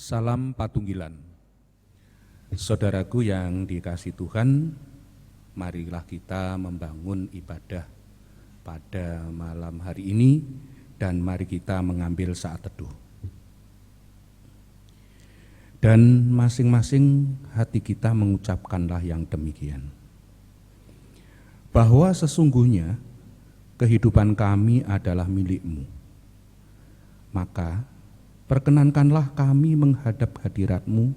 Salam Patunggilan. Saudaraku yang dikasihi Tuhan, marilah kita membangun ibadah pada malam hari ini dan mari kita mengambil saat teduh. Dan masing-masing hati kita mengucapkanlah yang demikian. Bahwa sesungguhnya kehidupan kami adalah milik-Mu. Maka perkenankanlah kami menghadap hadirat-Mu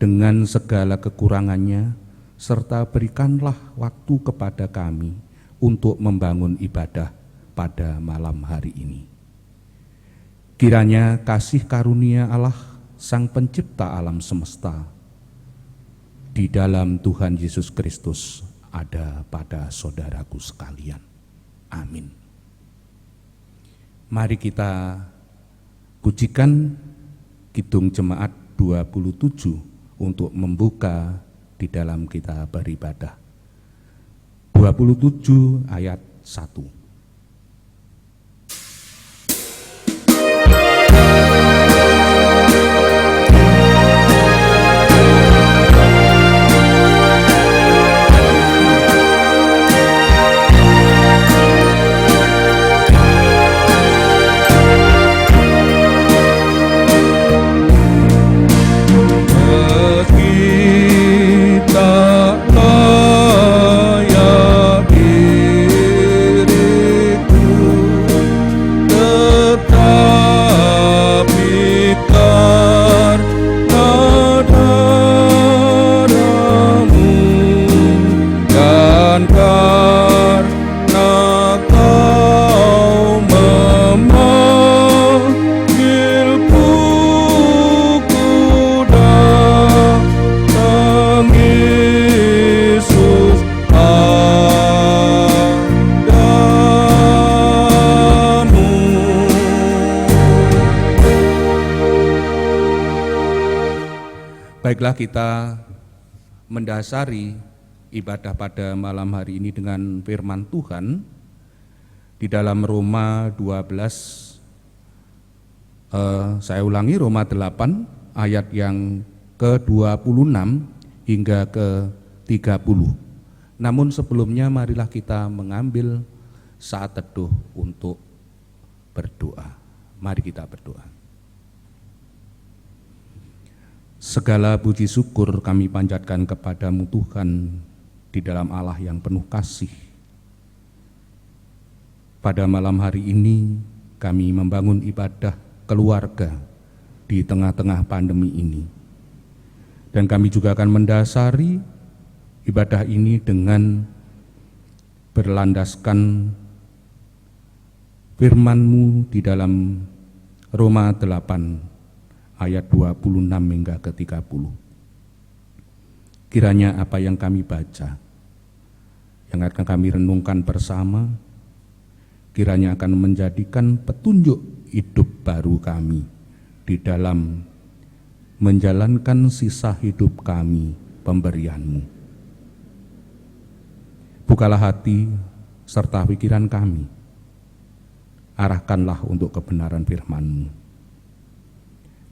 dengan segala kekurangannya, serta berikanlah waktu kepada kami untuk membangun ibadah pada malam hari ini. Kiranya kasih karunia Allah, Sang Pencipta alam semesta, di dalam Tuhan Yesus Kristus ada pada saudaraku sekalian. Amin. Mari kita pujikan Kidung Jemaat 27 untuk membuka di dalam kita beribadah. 27 ayat 1. Baiklah, kita mendasari ibadah pada malam hari ini dengan firman Tuhan di dalam Roma 12, saya ulangi, Roma 8 ayat yang ke-26 hingga ke-30. Namun sebelumnya marilah kita mengambil saat teduh untuk berdoa. Mari kita berdoa. Segala puji syukur kami panjatkan kepadamu Tuhan di dalam Allah yang penuh kasih. Pada malam hari ini kami membangun ibadah keluarga di tengah-tengah pandemi ini. Dan kami juga akan mendasari ibadah ini dengan berlandaskan firman-Mu di dalam Roma 8 ayat 26 hingga ke-30. Kiranya apa yang kami baca, yang akan kami renungkan bersama, kiranya akan menjadikan petunjuk hidup baru kami di dalam menjalankan sisa hidup kami pemberian-Mu. Bukalah hati serta pikiran kami, arahkanlah untuk kebenaran firman-Mu.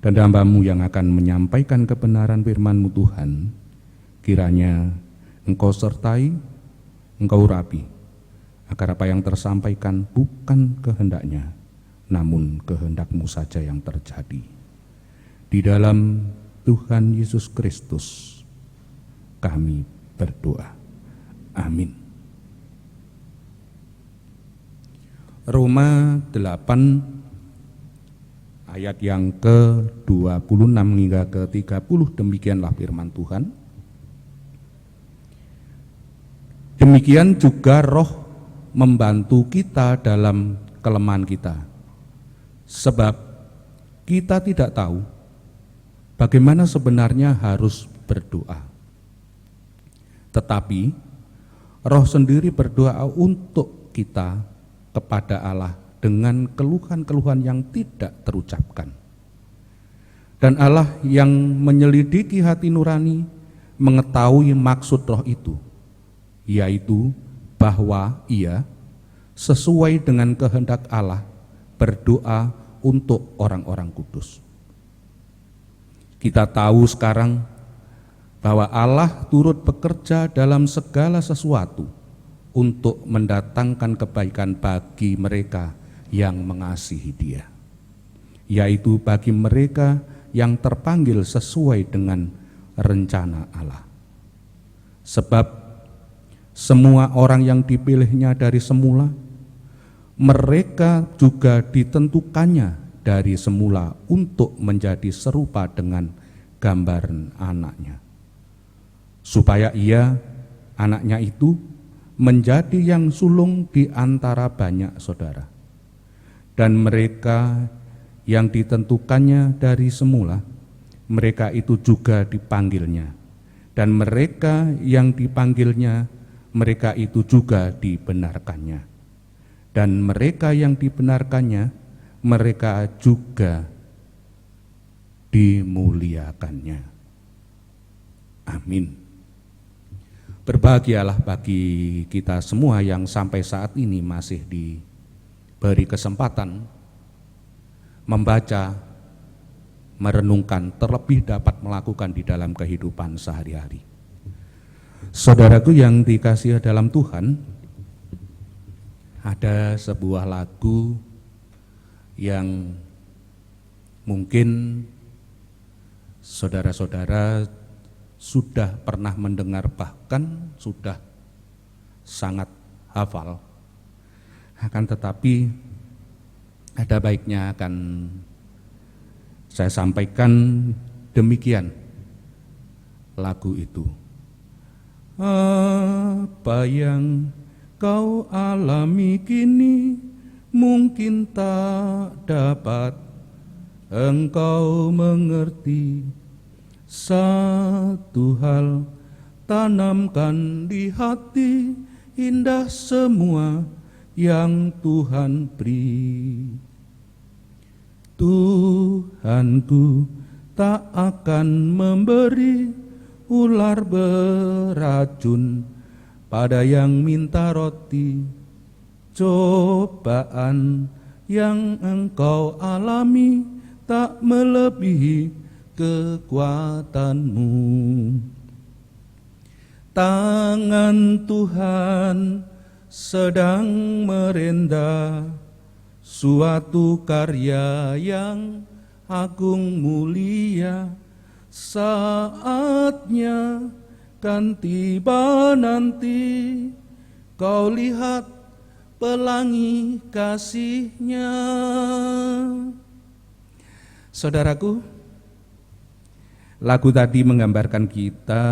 Dan hamba-Mu yang akan menyampaikan kebenaran firman-Mu Tuhan, kiranya Engkau sertai, Engkau urapi, agar apa yang tersampaikan bukan kehendaknya, namun kehendak-Mu saja yang terjadi. Di dalam Tuhan Yesus Kristus kami berdoa. Amin. Roma 8 ayat yang ke-26 hingga ke-30, demikianlah firman Tuhan. Demikian juga Roh membantu kita dalam kelemahan kita. Sebab kita tidak tahu bagaimana sebenarnya harus berdoa. Tetapi Roh sendiri berdoa untuk kita kepada Allah dengan keluhan-keluhan yang tidak terucapkan. Dan Allah yang menyelidiki hati nurani mengetahui maksud Roh itu, yaitu bahwa Ia sesuai dengan kehendak Allah berdoa untuk orang-orang kudus. Kita tahu sekarang bahwa Allah turut bekerja dalam segala sesuatu untuk mendatangkan kebaikan bagi mereka yang mengasihi Dia, yaitu bagi mereka yang terpanggil sesuai dengan rencana Allah. Sebab semua orang yang dipilihnya dari semula, mereka juga ditentukannya dari semula untuk menjadi serupa dengan gambaran anaknya, supaya ia, anaknya itu, menjadi yang sulung di antara banyak saudara. Dan mereka yang ditentukannya dari semula, mereka itu juga dipanggilnya. Dan mereka yang dipanggilnya, mereka itu juga dibenarkannya. Dan mereka yang dibenarkannya, mereka juga dimuliakannya. Amin. Berbahagialah bagi kita semua yang sampai saat ini masih diberi kesempatan membaca, merenungkan, terlebih dapat melakukan di dalam kehidupan sehari-hari. Saudaraku yang dikasihi dalam Tuhan, ada sebuah lagu yang mungkin saudara-saudara sudah pernah mendengar, bahkan sudah sangat hafal. Akan tetapi ada baiknya akan saya sampaikan demikian lagu itu. Apa yang kau alami kini mungkin tak dapat engkau mengerti. Satu hal tanamkan di hati, indah semua yang Tuhan beri. Tuhanku tak akan memberi ular beracun pada yang minta roti. Cobaan yang engkau alami tak melebihi kekuatanmu. Tangan Tuhan sedang merendah suatu karya yang agung mulia. Saatnya kan tiba nanti, kau lihat pelangi kasih-Nya. Saudaraku, lagu tadi menggambarkan kita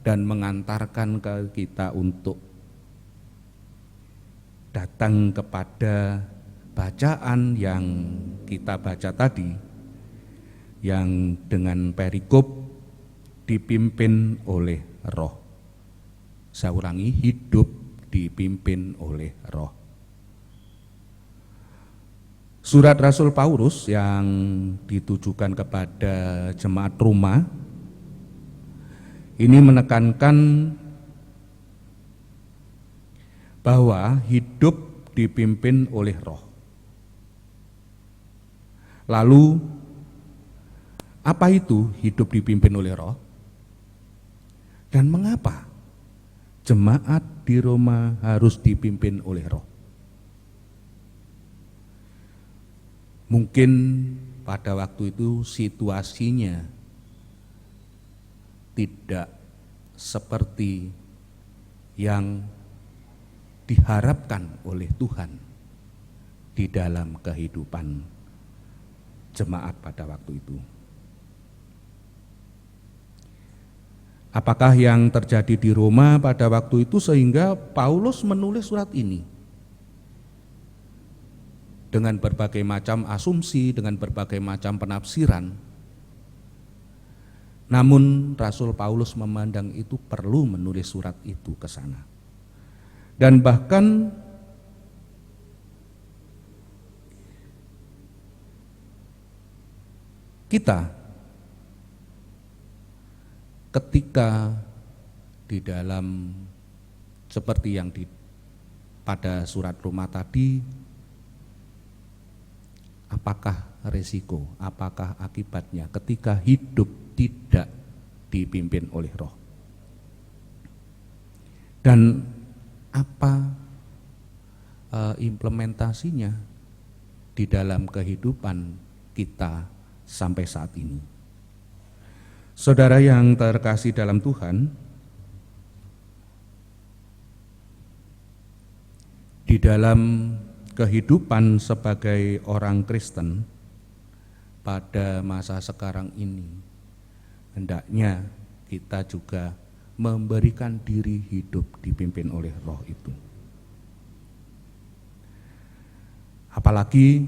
dan mengantarkan ke kita untuk datang kepada bacaan yang kita baca tadi, yang dengan perikop dipimpin oleh Roh. Saya ulangi, hidup dipimpin oleh Roh. Surat Rasul Paulus yang ditujukan kepada jemaat Roma ini menekankan bahwa hidup dipimpin oleh Roh. Lalu apa itu hidup dipimpin oleh Roh? Dan mengapa jemaat di Roma harus dipimpin oleh Roh? Mungkin pada waktu itu situasinya tidak seperti yang diharapkan oleh Tuhan di dalam kehidupan jemaat pada waktu itu. Apakah yang terjadi di Roma pada waktu itu sehingga Paulus menulis surat ini? Dengan berbagai macam asumsi, dengan berbagai macam penafsiran. Namun Rasul Paulus memandang itu perlu menulis surat itu ke sana. Dan bahkan kita ketika di dalam seperti yang pada surat Roma tadi, apakah resiko, apakah akibatnya ketika hidup tidak dipimpin oleh Roh. Dan apa implementasinya di dalam kehidupan kita sampai saat ini. Saudara yang terkasih dalam Tuhan, di dalam kehidupan sebagai orang Kristen pada masa sekarang ini, hendaknya kita juga memberikan diri hidup dipimpin oleh Roh itu. Apalagi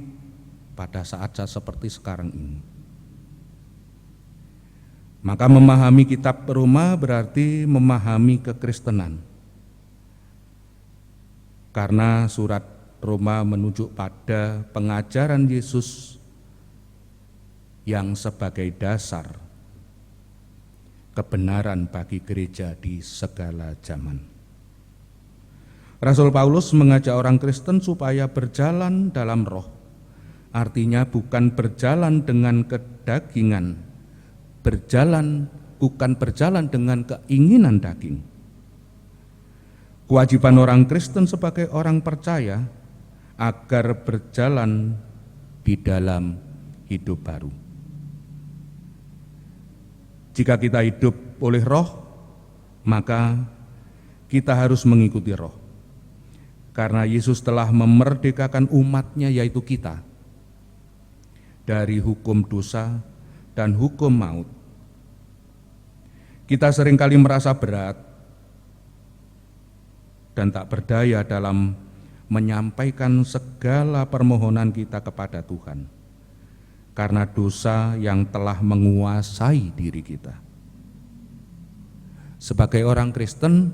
pada saat-saat seperti sekarang ini. Maka memahami kitab Roma berarti memahami kekristenan. Karena surat Roma menunjuk pada pengajaran Yesus yang sebagai dasar kebenaran bagi gereja di segala zaman. Rasul Paulus mengajak orang Kristen supaya berjalan dalam Roh. Artinya bukan berjalan dengan kedagingan, bukan berjalan dengan keinginan daging. Kewajiban orang Kristen sebagai orang percaya agar berjalan di dalam hidup baru. Jika kita hidup oleh Roh, maka kita harus mengikuti Roh. Karena Yesus telah memerdekakan umatnya, yaitu kita, dari hukum dosa dan hukum maut. Kita seringkali merasa berat dan tak berdaya dalam menyampaikan segala permohonan kita kepada Tuhan, karena dosa yang telah menguasai diri kita. Sebagai orang Kristen,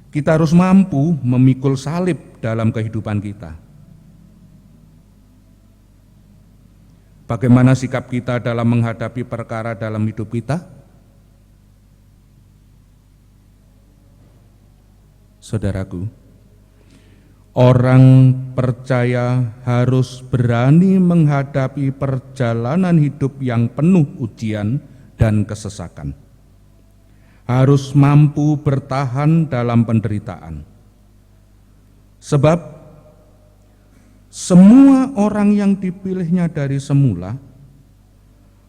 kita harus mampu memikul salib dalam kehidupan kita. Bagaimana sikap kita dalam menghadapi perkara dalam hidup kita? Saudaraku, orang percaya harus berani menghadapi perjalanan hidup yang penuh ujian dan kesesakan. Harus mampu bertahan dalam penderitaan. Sebab semua orang yang dipilihnya dari semula,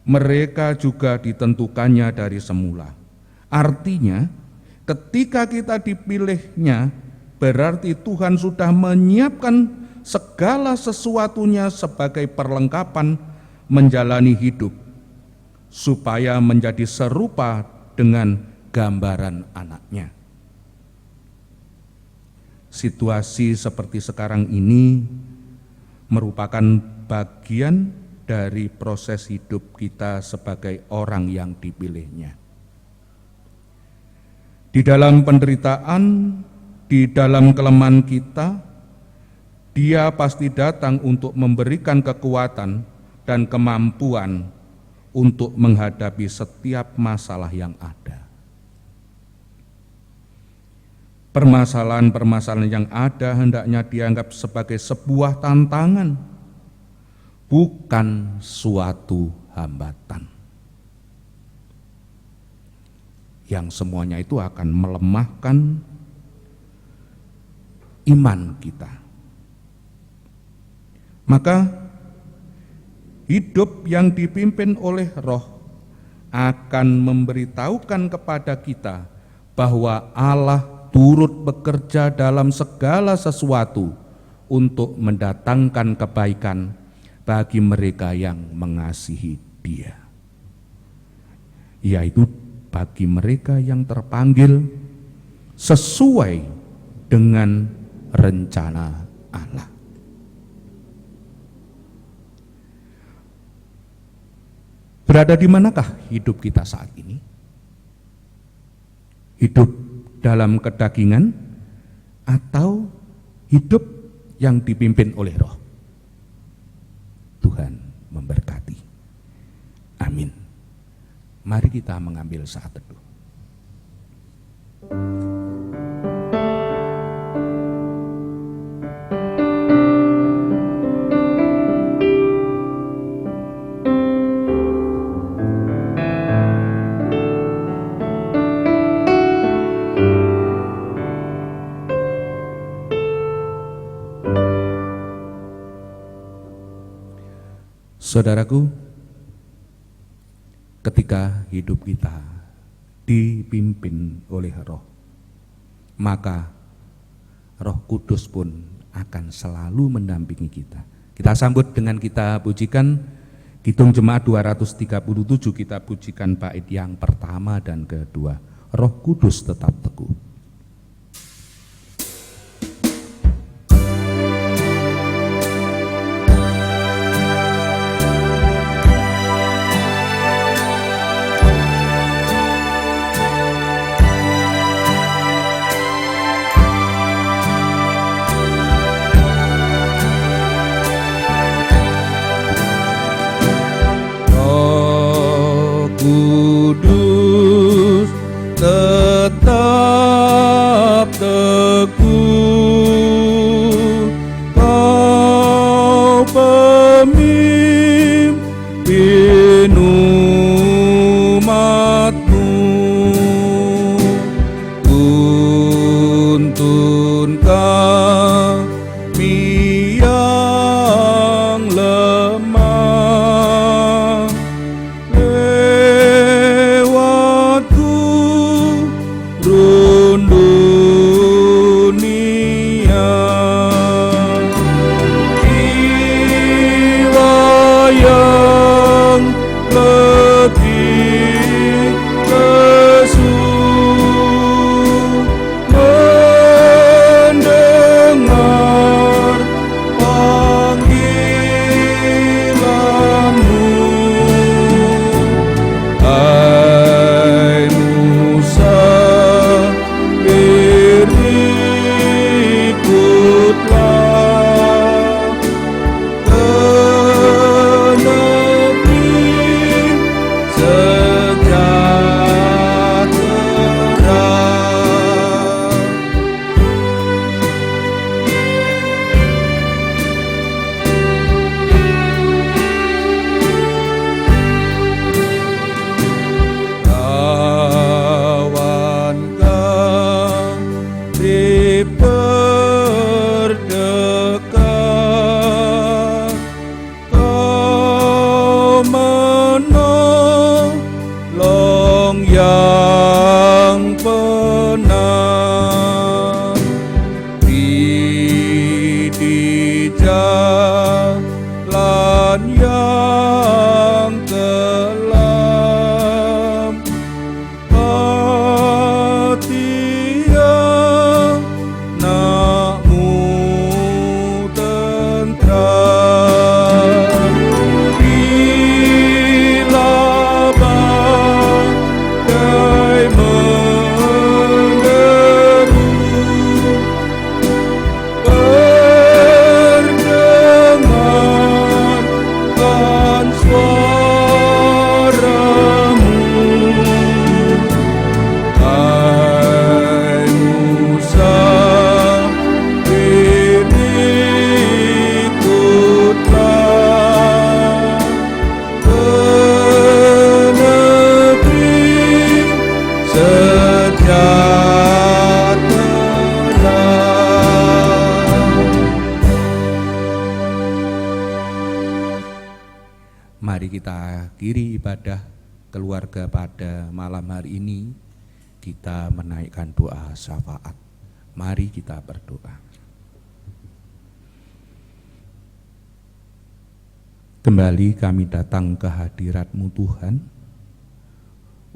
mereka juga ditentukannya dari semula. Artinya, ketika kita dipilihnya, berarti Tuhan sudah menyiapkan segala sesuatunya sebagai perlengkapan menjalani hidup, supaya menjadi serupa dengan gambaran anaknya. Situasi seperti sekarang ini merupakan bagian dari proses hidup kita sebagai orang yang dipilihnya. Di dalam penderitaan, di dalam kelemahan kita, Dia pasti datang untuk memberikan kekuatan dan kemampuan untuk menghadapi setiap masalah yang ada. Permasalahan-permasalahan yang ada hendaknya dianggap sebagai sebuah tantangan, bukan suatu hambatan. Yang semuanya itu akan melemahkan iman kita. Maka hidup yang dipimpin oleh Roh akan memberitahukan kepada kita bahwa Allah turut bekerja dalam segala sesuatu untuk mendatangkan kebaikan bagi mereka yang mengasihi Dia, yaitu bagi mereka yang terpanggil sesuai dengan rencana Allah. Berada di manakah hidup kita saat ini? Hidup dalam kedagingan atau hidup yang dipimpin oleh Roh? Tuhan memberkati. Amin. Mari kita mengambil saat teduh. Saudaraku, ketika hidup kita dipimpin oleh Roh, maka Roh Kudus pun akan selalu mendampingi kita. Kita sambut dengan kita pujikan Kidung Jemaat 237, kita pujikan bait yang pertama dan kedua. Roh Kudus tetap teguh. Kudus tetap teguh, Kau pemimpin umat-Mu, tuntun kami yang lemah lewat gurun dunia. Jiwa yang letih lesu mendengar panggilan-Mu. Hai Musa, ikutlah ke negeri sejahtera. Kawan karib terdekat, Kau menolong yang penat di jalan yang kelam. Hati anakmu tentram, bila badai menderu, perdengarkan suara-Mu. Hai Musa, ikutlah ke negeri sejahtera. Mari kita akhiri ibadah keluarga pada malam hari ini. Kita menaikkan doa syafaat. Mari kita berdoa. Kembali kami datang ke hadirat-Mu Tuhan,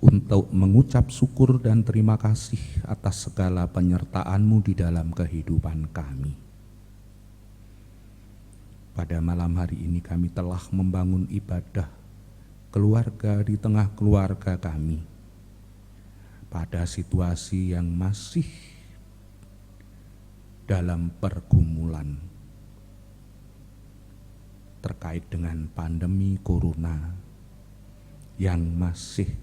untuk mengucap syukur dan terima kasih atas segala penyertaan-Mu di dalam kehidupan kami. Pada malam hari ini kami telah membangun ibadah keluarga di tengah keluarga kami, pada situasi yang masih dalam pergumulan terkait dengan pandemi corona yang masih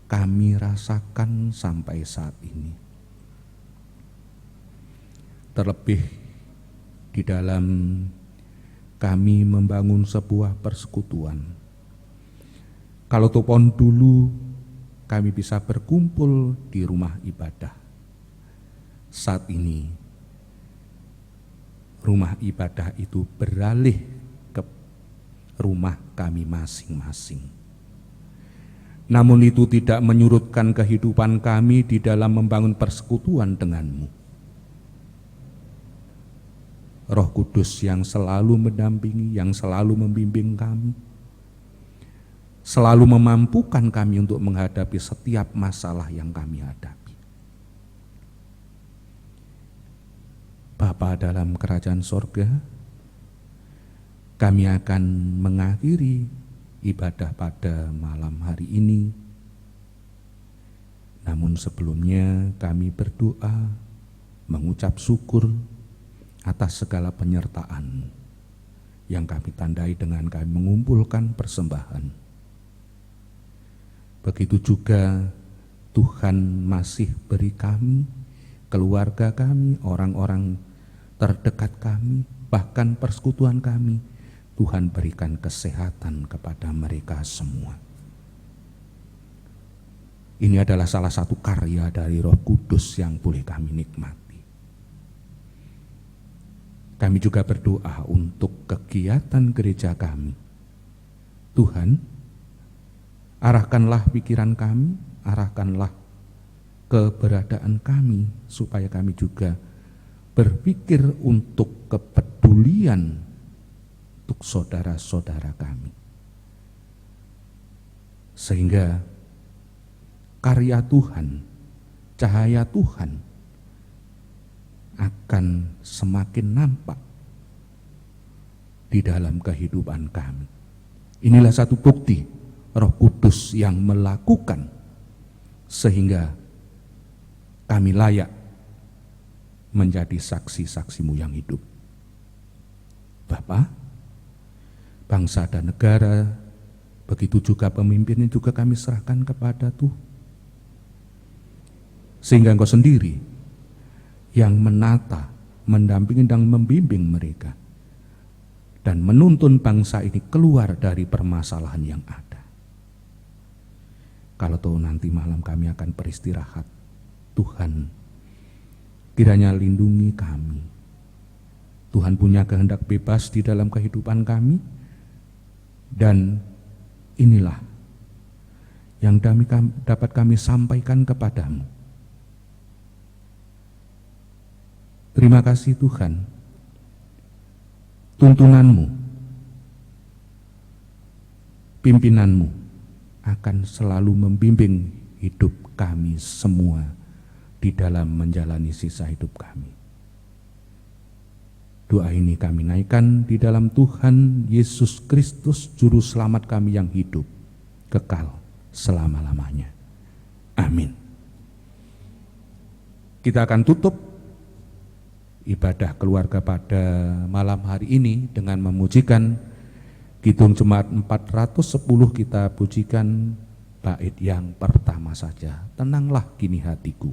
kami rasakan sampai saat ini. Terlebih di dalam kami membangun sebuah persekutuan. Kalau topon dulu kami bisa berkumpul di rumah ibadah, saat ini rumah ibadah itu beralih ke rumah kami masing-masing. Namun itu tidak menyurutkan kehidupan kami di dalam membangun persekutuan denganmu. Roh Kudus yang selalu mendampingi, yang selalu membimbing kami, selalu memampukan kami untuk menghadapi setiap masalah yang kami hadapi. Bapa dalam kerajaan sorga, kami akan mengakhiri ibadah pada malam hari ini. Namun sebelumnya kami berdoa, mengucap syukur atas segala penyertaan yang kami tandai dengan kami mengumpulkan persembahan. Begitu juga Tuhan masih beri kami, keluarga kami, orang-orang terdekat kami, bahkan persekutuan kami, Tuhan berikan kesehatan kepada mereka semua. Ini adalah salah satu karya dari Roh Kudus yang boleh kami nikmati. Kami juga berdoa untuk kegiatan gereja kami. Tuhan, arahkanlah pikiran kami, arahkanlah keberadaan kami, supaya kami juga berpikir untuk kepedulian untuk saudara-saudara kami. Sehingga karya Tuhan, cahaya Tuhan akan semakin nampak di dalam kehidupan kami. Inilah satu bukti Roh Kudus yang melakukan sehingga kami layak menjadi saksi-saksi-Mu yang hidup. Bapa, bangsa dan negara, begitu juga pemimpinnya juga kami serahkan kepada Tuhan. Sehingga Engkau sendiri yang menata, mendampingi dan membimbing mereka, dan menuntun bangsa ini keluar dari permasalahan yang ada. Kalau tahu nanti malam kami akan beristirahat, Tuhan kiranya lindungi kami. Tuhan punya kehendak bebas di dalam kehidupan kami, dan inilah yang dapat kami sampaikan kepadamu. Terima kasih Tuhan, tuntunanmu, pimpinanmu akan selalu membimbing hidup kami semua di dalam menjalani sisa hidup kami. Doa ini kami naikkan di dalam Tuhan Yesus Kristus, Juru Selamat kami yang hidup, kekal selama-lamanya. Amin. Kita akan tutup ibadah keluarga pada malam hari ini dengan memujikan Kidung Jemaat 410. Kita pujikan bait yang pertama saja, Tenanglah Kini Hatiku.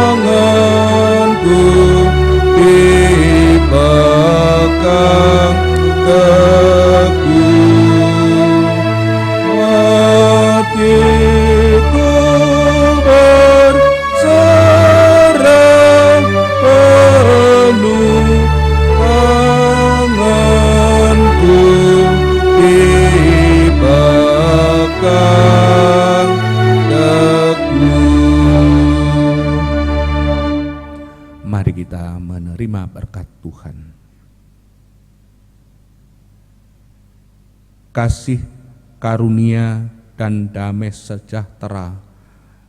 Tanganku di Terima berkat Tuhan. Kasih karunia dan damai sejahtera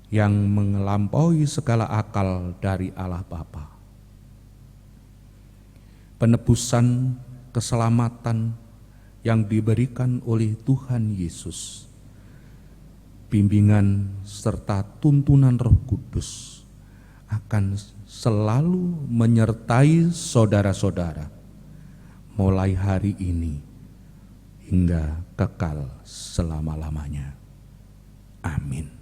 yang melampaui segala akal dari Allah Bapa, penebusan keselamatan yang diberikan oleh Tuhan Yesus, bimbingan serta tuntunan Roh Kudus akan selalu menyertai saudara-saudara mulai hari ini hingga kekal selama-lamanya. Amin.